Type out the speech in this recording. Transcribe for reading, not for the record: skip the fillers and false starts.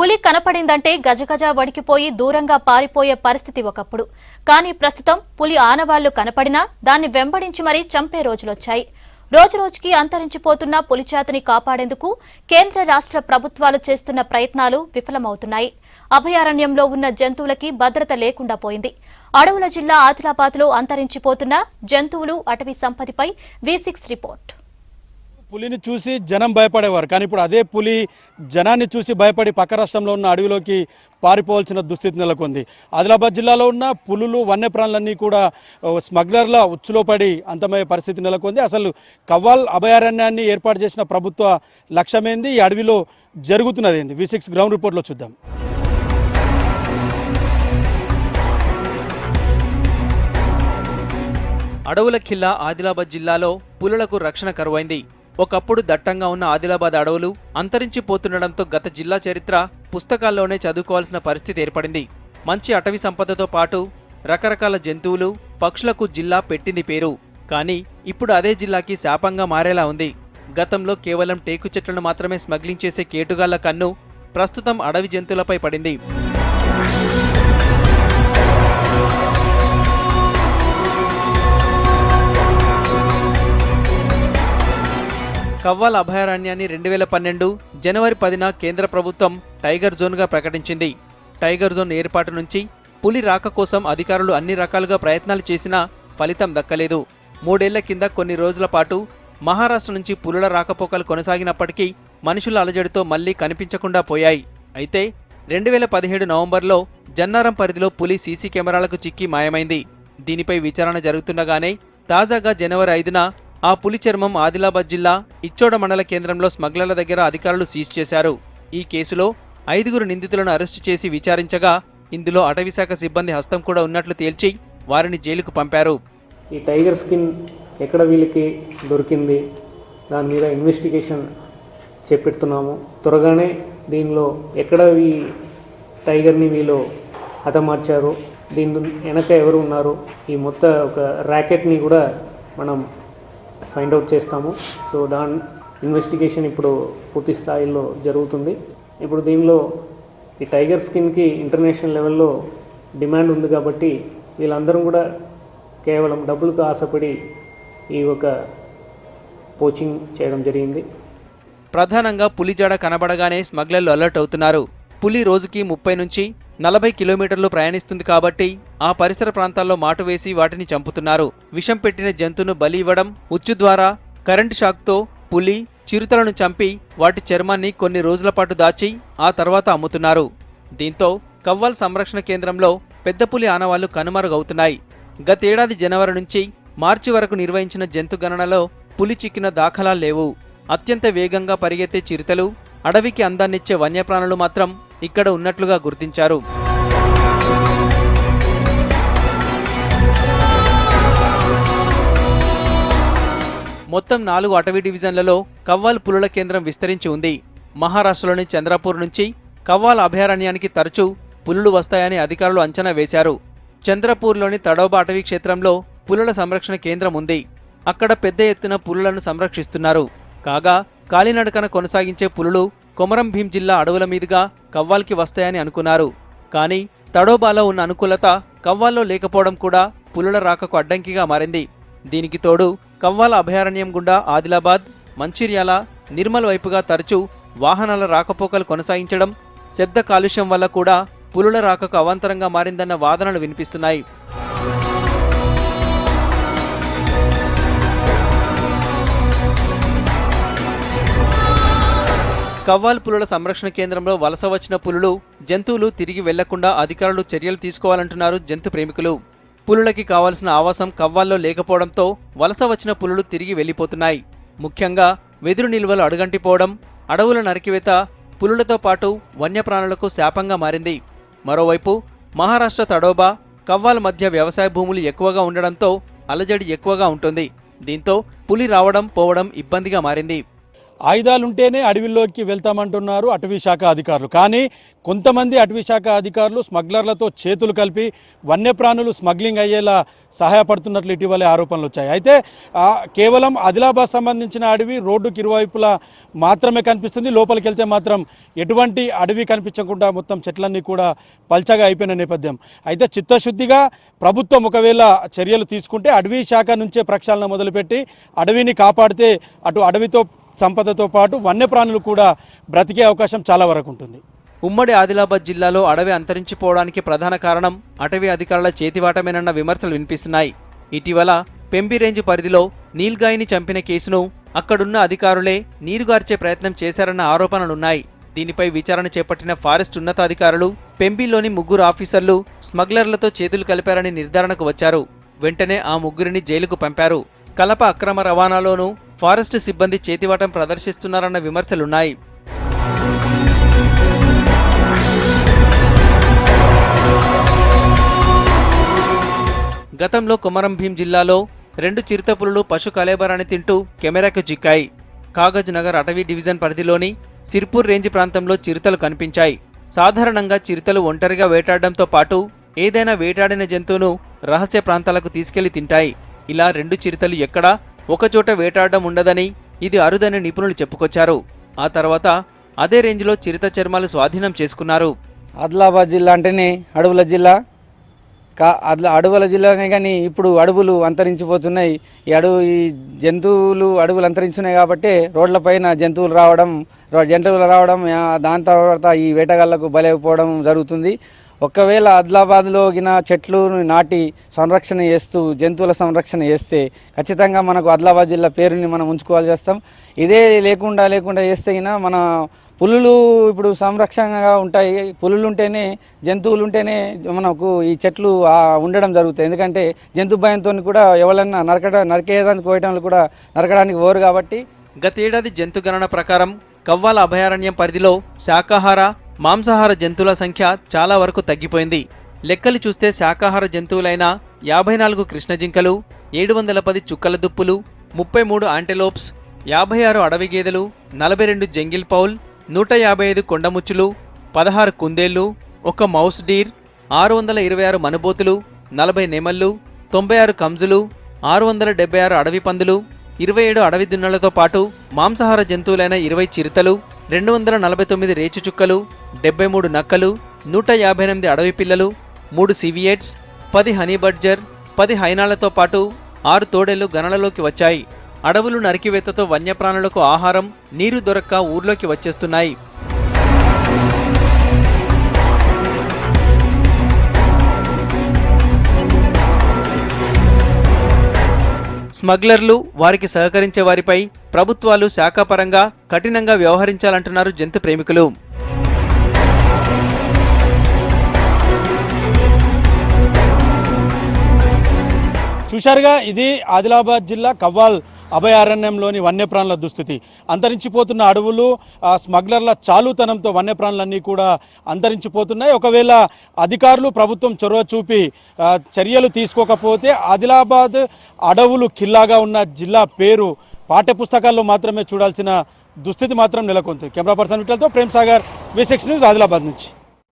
పులి కనపడిందంటే గజగజ వడికిపోయి దూరంగా పారిపోయే పరిస్థితి ఒకప్పుడు. కానీ ప్రస్తుతం పులి ఆనవాళ్లు కనపడినా దాన్ని వెంబడించి మరీ చంపే రోజులొచ్చాయి. రోజురోజుకి అంతరించిపోతున్న పులిజాతిని కాపాడేందుకు కేంద్ర రాష్ట్ర ప్రభుత్వాలు చేస్తున్న ప్రయత్నాలు విఫలమవుతున్నాయి. అభయారణ్యంలో ఉన్న జంతువులకి భద్రత లేకుండా పోయింది. అడవుల జిల్లా ఆదిలాబాద్లో అంతరించిపోతున్న జంతువులు, అటవీ సంపదపై V6 రిపోర్ట్. పులిని చూసి జనం భయపడేవారు, కానీ ఇప్పుడు అదే పులి జనాన్ని చూసి భయపడి పక్క రాష్ట్రంలో ఉన్న అడవిలోకి పారిపోవాల్సిన దుస్థితి నెలకొంది. ఆదిలాబాద్ జిల్లాలో ఉన్న పులులు, వన్యప్రాణులన్నీ కూడా స్మగ్లర్ల ఉచ్చులో పడి అంతమయ్యే పరిస్థితి నెలకొంది. అసలు కవ్వాల్ అభయారణ్యాన్ని ఏర్పాటు చేసిన ప్రభుత్వ లక్ష్యమేంది, ఈ అడవిలో జరుగుతున్నది ఏంది, V6 గ్రౌండ్ రిపోర్ట్లో చూద్దాం. అడవుల ఖిల్లా ఆదిలాబాద్ జిల్లాలో పులులకు రక్షణ కరువైంది. ఒకప్పుడు దట్టంగా ఉన్న ఆదిలాబాద్ అడవులు అంతరించిపోతుండటంతో గత జిల్లా చరిత్ర పుస్తకాల్లోనే చదువుకోవాల్సిన పరిస్థితి ఏర్పడింది. మంచి అటవీ సంపదతో పాటు రకరకాల జంతువులు, పక్షులకు జిల్లా పెట్టింది పేరు. కానీ ఇప్పుడు అదే జిల్లాకి శాపంగా మారేలా ఉంది. గతంలో కేవలం టేకు చెట్లను మాత్రమే స్మగ్లింగ్ చేసే కేటుగాళ్ల కన్ను ప్రస్తుతం అడవి జంతువులపై పడింది. కవ్వాల్ అభయారణ్యాన్ని 2012 జనవరి 10న కేంద్ర ప్రభుత్వం టైగర్ జోన్గా ప్రకటించింది. టైగర్ జోన్ ఏర్పాటు నుంచి పులి రాక కోసం అధికారులు అన్ని రకాలుగా ప్రయత్నాలు చేసినా ఫలితం దక్కలేదు. 3 ఏళ్ల కింద కొన్ని రోజుల పాటు మహారాష్ట్ర నుంచి పులుల రాకపోకలు కొనసాగినప్పటికీ మనుషుల అలజడితో మళ్లీ కనిపించకుండా పోయాయి. అయితే 2017 నవంబర్లో జన్నారం పరిధిలో పులి సీసీ కెమెరాలకు చిక్కి మాయమైంది. దీనిపై విచారణ జరుగుతుండగానే తాజాగా జనవరి 5న ఆ పులి చర్మం ఆదిలాబాద్ జిల్లా ఇచ్చోడ మండల కేంద్రంలో స్మగ్లర్ల దగ్గర అధికారులు సీజ్ చేశారు. ఈ కేసులో 5 నిందితులను అరెస్టు చేసి విచారించగా ఇందులో అటవీశాఖ సిబ్బంది హస్తం కూడా ఉన్నట్లు తేల్చి వారిని జైలుకు పంపారు. ఈ టైగర్ స్కిన్ ఎక్కడ వీళ్ళకి దొరికింది, దాని మీద ఇన్వెస్టిగేషన్ చేపెడుతున్నాము. త్వరగానే దీనిలో ఎక్కడ ఈ టైగర్ని వీళ్ళు హతమార్చారు, దీని వెనక ఎవరు ఉన్నారు, ఈ మొత్తం ఒక ర్యాకెట్ని కూడా మనం ఫైండ్ అవుట్ చేస్తాము. సో దాని ఇన్వెస్టిగేషన్ ఇప్పుడు పూర్తి స్థాయిలో జరుగుతుంది. ఇప్పుడు దీనిలో ఈ టైగర్ స్కిన్కి ఇంటర్నేషనల్ లెవెల్లో డిమాండ్ ఉంది కాబట్టి వీళ్ళందరూ కూడా కేవలం డబ్బులకు ఆశపడి ఈ ఒక పోచింగ్ చేయడం జరిగింది. ప్రధానంగా పులి జాడ కనబడగానే స్మగ్లర్లు అలర్ట్ అవుతున్నారు. పులి రోజుకి 30 నుంచి 40 కిలోమీటర్లు ప్రయాణిస్తుంది కాబట్టి ఆ పరిసర ప్రాంతాల్లో మాటు వేసి వాటిని చంపుతున్నారు. విషం పెట్టిన జంతువును బలి ఇవ్వడం, ఉచ్చు ద్వారా కరెంటు షాక్తో పులి, చిరుతలను చంపి వాటి చర్మాన్ని కొన్ని రోజుల పాటు దాచి ఆ తర్వాత అమ్ముతున్నారు. దీంతో కవ్వాల్ సంరక్షణ కేంద్రంలో పెద్ద పులి ఆనవాళ్లు కనుమరుగవుతున్నాయి. గతేడాది జనవరి నుంచి మార్చి వరకు నిర్వహించిన జంతు గణనలో పులి చిక్కిన దాఖలాలు లేవు. అత్యంత వేగంగా పరిగెత్తే చిరుతలు, అడవికి అందాన్నిచ్చే వన్యప్రాణులు మాత్రం ఇక్కడ ఉన్నట్లుగా గుర్తించారు. మొత్తం 4 అటవీ డివిజన్లలో కవ్వాల్ పులుల కేంద్రం విస్తరించి ఉంది. మహారాష్ట్రలోని చంద్రపూర్ నుంచి కవ్వాల్ అభయారణ్యానికి తరచూ పులులు వస్తాయని అధికారులు అంచనా వేశారు. చంద్రపూర్లోని తడోబా అటవీ క్షేత్రంలో పులుల సంరక్షణ కేంద్రం ఉంది. అక్కడ పెద్ద ఎత్తున పులులను సంరక్షిస్తున్నారు. కాగా కాలినడకన కొనసాగించే పులులు కొమరం భీం జిల్లా అడవుల మీదుగా కవ్వాల్కి వస్తాయని అనుకున్నారు. కానీ తడోబాలో ఉన్న అనుకూలత కవ్వాల్లో లేకపోవడం కూడా పులుల రాకకు అడ్డంకిగా మారింది. దీనికి తోడు కవ్వాల అభయారణ్యం గుండా ఆదిలాబాద్, మంచిర్యాల, నిర్మల్ వైపుగా తరచూ వాహనాల రాకపోకలు కొనసాగించడం, శబ్ద కాలుష్యం వల్ల కూడా పులుల రాకకు అవాంతరంగా మారిందన్న వాదనలు వినిపిస్తున్నాయి. కవ్వాల్ పులుల సంరక్షణ కేంద్రంలో వలస వచ్చిన పులులు, జంతువులు తిరిగి వెళ్లకుండా అధికారులు చర్యలు తీసుకోవాలంటున్నారు జంతు ప్రేమికులు. పులులకి కావాల్సిన ఆవాసం కవ్వాల్లో లేకపోవడంతో వలస వచ్చిన పులులు తిరిగి వెళ్లిపోతున్నాయి. ముఖ్యంగా వెదురు నిల్వలు అడుగంటిపోవడం, అడవుల నరికివేత పులులతో పాటు వన్యప్రాణులకు శాపంగా మారింది. మరోవైపు మహారాష్ట్ర తడోబా, కవ్వాల్ మధ్య వ్యవసాయ భూములు ఎక్కువగా ఉండడంతో అలజడి ఎక్కువగా ఉంటుంది. దీంతో పులి రావడం పోవడం ఇబ్బందిగా మారింది. ఆయుధాలుంటేనే అడవిలోకి వెళ్తామంటున్నారు అటవీ శాఖ అధికారులు. కానీ కొంతమంది అటవీ శాఖ అధికారులు స్మగ్లర్లతో చేతులు కలిపి వన్యప్రాణులు స్మగ్లింగ్ అయ్యేలా సహాయపడుతున్నట్లు ఇటీవలే ఆరోపణలు వచ్చాయి. అయితే కేవలం ఆదిలాబాద్ సంబంధించిన అడవి రోడ్డుకి ఇరువైపులా మాత్రమే కనిపిస్తుంది. లోపలికి వెళ్తే మాత్రం ఎటువంటి అడవి కనిపించకుండా మొత్తం చెట్లన్నీ కూడా పల్చగా అయిపోయిన నేపథ్యం. అయితే చిత్తశుద్ధిగా ప్రభుత్వం ఒకవేళ చర్యలు తీసుకుంటే అటవీ శాఖ నుంచే ప్రక్షాళన మొదలుపెట్టి అడవిని కాపాడితే అటు అడవితో సంపదతో పాటు వన్యప్రాణులు కూడా బ్రతికే అవకాశం చాలా వరకు ఉంటుంది. ఉమ్మడి ఆదిలాబాద్ జిల్లాలో అడవి అంతరించిపోవడానికి ప్రధాన కారణం అటవీ అధికారుల చేతివాటమేనన్న విమర్శలు వినిపిస్తున్నాయి. ఇటీవల పెంబి రేంజ్ పరిధిలో నీల్గాయిని చంపిన కేసును అక్కడున్న అధికారులే నీరుగార్చే ప్రయత్నం చేశారన్న ఆరోపణలున్నాయి. దీనిపై విచారణ చేపట్టిన ఫారెస్ట్ ఉన్నతాధికారులు పెంబిలోని 3 ఆఫీసర్లు స్మగ్లర్లతో చేతులు కలిపారని నిర్ధారణకు వచ్చారు. వెంటనే ఆ 3 జైలుకు పంపారు. కలప అక్రమ రవాణాలోనూ ఫారెస్ట్ సిబ్బంది చేతివాటం ప్రదర్శిస్తున్నారన్న విమర్శలున్నాయి. గతంలో కొమరం భీం జిల్లాలో 2 చిరుతపులులు పశు కళేబరాన్ని తింటూ కెమెరాకు చిక్కాయి. కాగజ్ నగర్ అటవీ డివిజన్ పరిధిలోని సిర్పూర్ రేంజ్ ప్రాంతంలో చిరుతలు కనిపించాయి. సాధారణంగా చిరుతలు ఒంటరిగా వేటాడడంతో పాటు ఏదైనా వేటాడిన జంతువును రహస్య ప్రాంతాలకు తీసుకెళ్లి తింటాయి. ఇలా 2 చిరుతలు ఎక్కడా ఒకచోట వేటాడడం ఉండదని, ఇది అరుదని నిపుణులు చెప్పుకొచ్చారు. ఆ తర్వాత అదే రేంజ్లో చిరుత చర్మాలు స్వాధీనం చేసుకున్నారు. ఆదిలాబాద్ జిల్లా అంటేనే అడవుల జిల్లా. అడవుల జిల్లానే కానీ ఇప్పుడు అడవులు అంతరించిపోతున్నాయి. ఈ జంతువులు అడవులు అంతరించున్నాయి కాబట్టి రోడ్లపైన జంతువులు రావడం దాని తర్వాత ఈ వేటగాళ్లకు బలైపోవడం జరుగుతుంది. ఒకవేళ ఆదిలాబాద్లో గిన చెట్లు నాటి సంరక్షణ చేస్తూ జంతువుల సంరక్షణ చేస్తే ఖచ్చితంగా మనకు ఆదిలాబాద్ జిల్లా పేరుని మనం ఉంచుకోవాల్సి వస్తాం. ఇదే లేకుండా చేస్తే గిన మన పులులు ఇప్పుడు సంరక్షణగా ఉంటాయి. పులులు ఉంటేనే జంతువులు ఉంటేనే మనకు ఈ చెట్లు ఉండడం జరుగుతాయి. ఎందుకంటే జంతు భయంతో కూడా ఎవరన్నా నరికేదానికి కోయటంలో కూడా నరకడానికి పోరు కాబట్టి. గతేడాది జంతుగణన ప్రకారం కవ్వాల అభయారణ్యం పరిధిలో శాకాహార మాంసాహార జంతువుల సంఖ్య చాలా వరకు తగ్గిపోయింది. లెక్కలు చూస్తే శాకాహార జంతువులైన 54 కృష్ణ జింకలు, 710 చుక్కల దుప్పులు, 33 ఆంటెలోప్స్, 56 అడవి గేదెలు, 42 జంగిల్ పౌల్, 155 కొండముచ్చులు, 16 కుందేళ్లు, 1 మౌస్ డీర్, 626 మనుబోతులు, 40 నెమళ్లు, 96 కంజులు, 676 అడవి పందులు, 27 అడవి దున్నలతో పాటు మాంసాహార జంతువులైన 20 చిరుతలు, 249 రేచు చుక్కలు, 73 నక్కలు, 158 అడవి పిల్లలు, 3 సివియట్స్, 10 హనీ బడ్జర్, 10 హైనాలతో పాటు 6 తోడేళ్లు గణనలోకి వచ్చాయి. అడవులు నరికివేతతో వన్యప్రాణులకు ఆహారం, నీరు దొరక్క ఊర్లోకి వచ్చేస్తున్నాయి. స్మగ్లర్లు, వారికి సహకరించే వారిపై ప్రభుత్వాలు శాఖాపరంగా కఠినంగా వ్యవహరించాలంటున్నారు జంతు ప్రేమికులు. చూశారుగా, ఇది ఆదిలాబాద్ జిల్లా కవ్వాల్ అభయారణ్యంలోని వన్యప్రాణుల దుస్థితి. అంతరించిపోతున్న అడవులు, స్మగ్లర్ల చాలుతనంతో వన్యప్రాణులన్నీ కూడా అంతరించిపోతున్నాయి. ఒకవేళ అధికారులు ప్రభుత్వం చొరవ చూపి చర్యలు తీసుకోకపోతే ఆదిలాబాద్ అడవులు ఖిల్లాగా ఉన్న జిల్లా పేరు పాఠ్యపుస్తకాల్లో మాత్రమే చూడాల్సిన దుస్థితి మాత్రం నెలకొంది. కెమెరా పర్సన్ విఠల్తో ప్రేమ్ సాగర్, V6 న్యూస్, ఆదిలాబాద్ నుంచి.